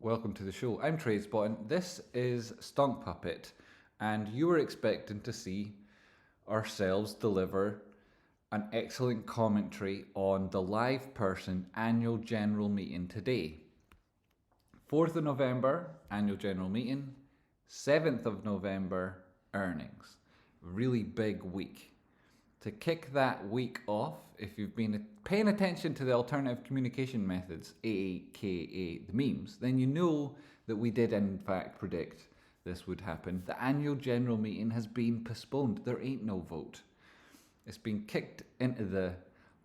Welcome to the show. I'm Tradespotting. This is Stunk Puppet, and you were expecting to see ourselves deliver an excellent commentary on the LivePerson annual general meeting today. 4th of November, annual general meeting. 7th of November, earnings. Really big week. To kick that week off, if you've been paying attention to the alternative communication methods, aka the memes, then you know that we did in fact predict this would happen. The annual general meeting has been postponed. There ain't no vote. It's been kicked into the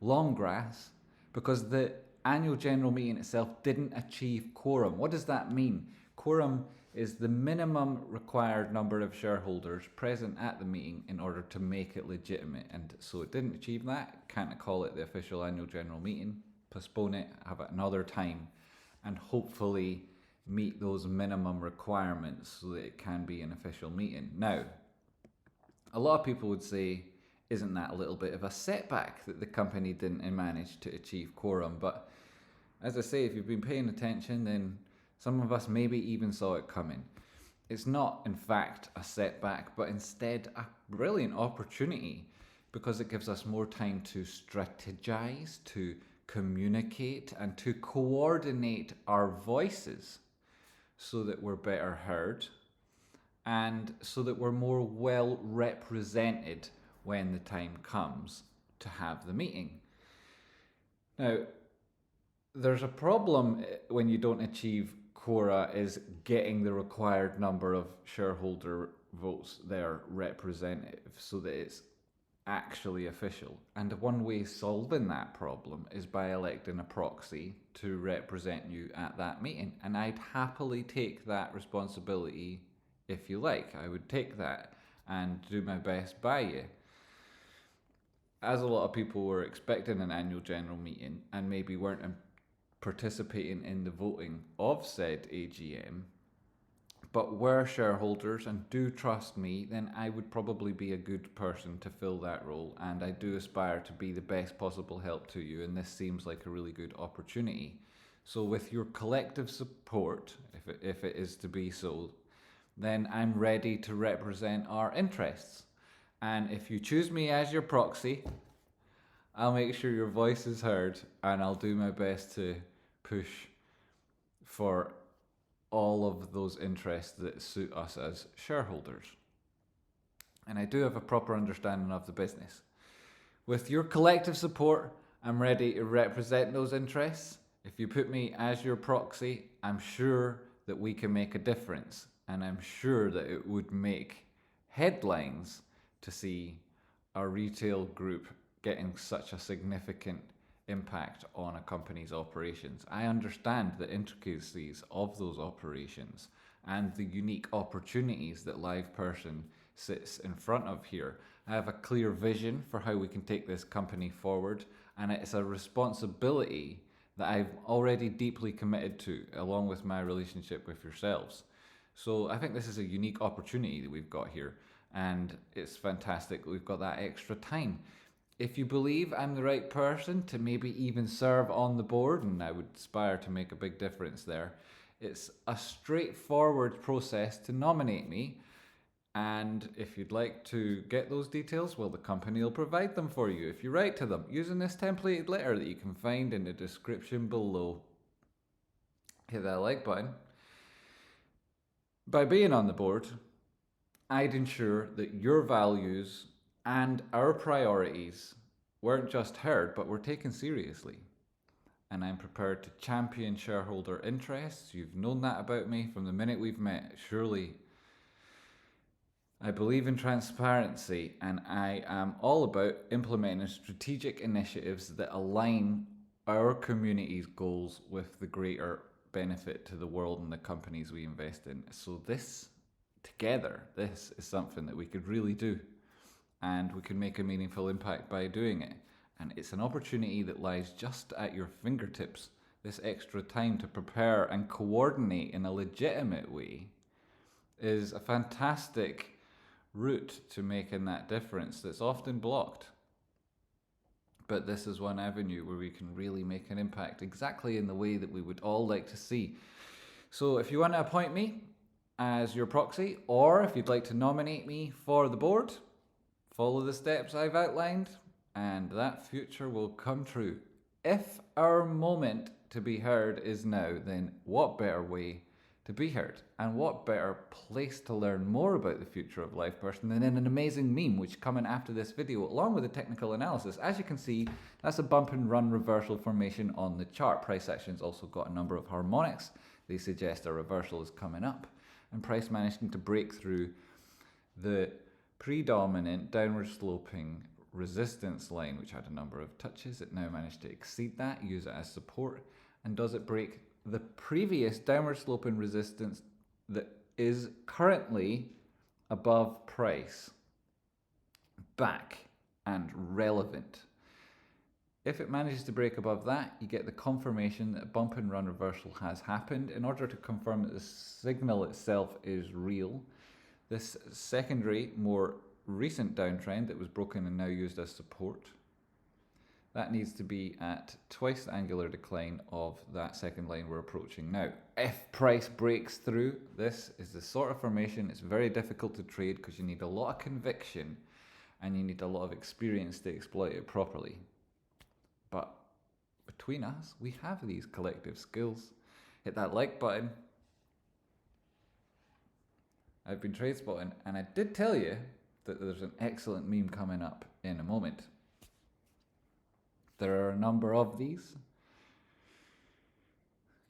long grass because the annual general meeting itself didn't achieve quorum. What does that mean? Quorum is the minimum required number of shareholders present at the meeting in order to make it legitimate. And so it didn't achieve that. Can't call it the official annual general meeting. Postpone it, have it another time, and hopefully meet those minimum requirements so that it can be an official meeting. Now, a lot of people would say, isn't that a little bit of a setback that the company didn't manage to achieve quorum? But as I say, if you've been paying attention, then some of us maybe even saw it coming. It's not, in fact, a setback, but instead a brilliant opportunity because it gives us more time to strategize, to communicate, and to coordinate our voices so that we're better heard and so that we're more well represented when the time comes to have the meeting. Now, there's a problem when you don't achieve quora is getting the required number of shareholder votes there representative so that it's actually official. And one way solving that problem is by electing a proxy to represent you at that meeting. And I'd happily take that responsibility if you like. I would take that and do my best by you. As a lot of people were expecting an annual general meeting and maybe weren't participating in the voting of said AGM, but were shareholders and do trust me, then I would probably be a good person to fill that role, and I do aspire to be the best possible help to you, and this seems like a really good opportunity. So with your collective support, if it is to be so, then I'm ready to represent our interests. And if you choose me as your proxy, I'll make sure your voice is heard, and I'll do my best to push for all of those interests that suit us as shareholders. And I do have a proper understanding of the business. With your collective support, I'm ready to represent those interests. If you put me as your proxy, I'm sure that we can make a difference, and I'm sure that it would make headlines to see our retail group getting such a significant impact on a company's operations. I understand the intricacies of those operations and the unique opportunities that LivePerson sits in front of here. I have a clear vision for how we can take this company forward, and it's a responsibility that I've already deeply committed to, along with my relationship with yourselves. So I think this is a unique opportunity that we've got here, and it's fantastic that we've got that extra time. If you believe I'm the right person to maybe even serve on the board, and I would aspire to make a big difference there, it's a straightforward process to nominate me. And if you'd like to get those details, well, the company will provide them for you if you write to them using this templated letter that you can find in the description below. Hit that like button. By being on the board, I'd ensure that your values and our priorities weren't just heard, but were taken seriously. And I'm prepared to champion shareholder interests. You've known that about me from the minute we've met, surely. I believe in transparency, and I am all about implementing strategic initiatives that align our community's goals with the greater benefit to the world and the companies we invest in. So this is something that we could really do. And we can make a meaningful impact by doing it. And it's an opportunity that lies just at your fingertips. This extra time to prepare and coordinate in a legitimate way is a fantastic route to making that difference that's often blocked. But this is one avenue where we can really make an impact exactly in the way that we would all like to see. So if you want to appoint me as your proxy, or if you'd like to nominate me for the board, follow the steps I've outlined, and that future will come true. If our moment to be heard is now, then what better way to be heard? And what better place to learn more about the future of LivePerson than in an amazing meme which coming after this video, along with a technical analysis. As you can see, that's a bump and run reversal formation on the chart. Price action's also got a number of harmonics. They suggest a reversal is coming up. And price managing to break through the predominant downward sloping resistance line, which had a number of touches. It now managed to exceed that, use it as support. And does it break the previous downward sloping resistance that is currently above price, back and relevant? If it manages to break above that, you get the confirmation that a bump and run reversal has happened. In order to confirm that the signal itself is real, this secondary, more recent downtrend that was broken and now used as support, that needs to be at twice the angular decline of that second line we're approaching now. If price breaks through, this is the sort of formation, it's very difficult to trade because you need a lot of conviction and you need a lot of experience to exploit it properly. But between us, we have these collective skills. Hit that like button. I've been Tradespotting, and I did tell you that there's an excellent meme coming up in a moment. There are a number of these.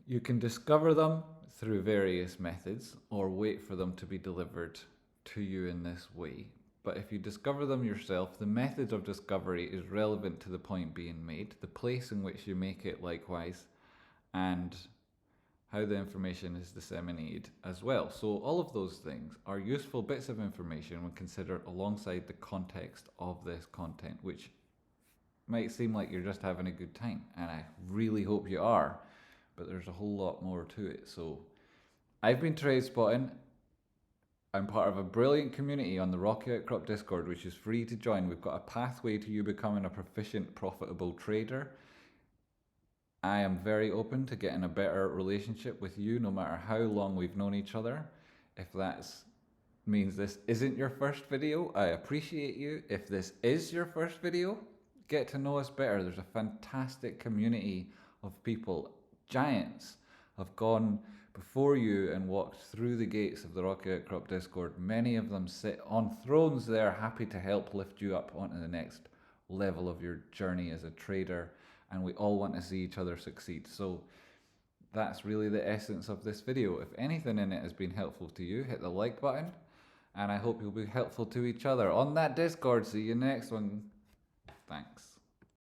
You can discover them through various methods or wait for them to be delivered to you in this way. But if you discover them yourself, the method of discovery is relevant to the point being made, the place in which you make it likewise, and how the information is disseminated as well. So all of those things are useful bits of information when considered alongside the context of this content, which might seem like you're just having a good time, and I really hope you are, but there's a whole lot more to it. So I've been Tradespotting. I'm part of a brilliant community on the Rocky Outcrop Discord, which is free to join. We've got a pathway to you becoming a proficient, profitable trader. I am very open to getting a better relationship with you, no matter how long we've known each other. If that means this isn't your first video, I appreciate you. If this is your first video, get to know us better. There's a fantastic community of people, giants, have gone before you and walked through the gates of the Rocky Outcrop Discord. Many of them sit on thrones there, happy to help lift you up onto the next level of your journey as a trader, and we all want to see each other succeed. So that's really the essence of this video. If anything in it has been helpful to you, hit the like button, and I hope you'll be helpful to each other on that Discord. See you next one. Thanks.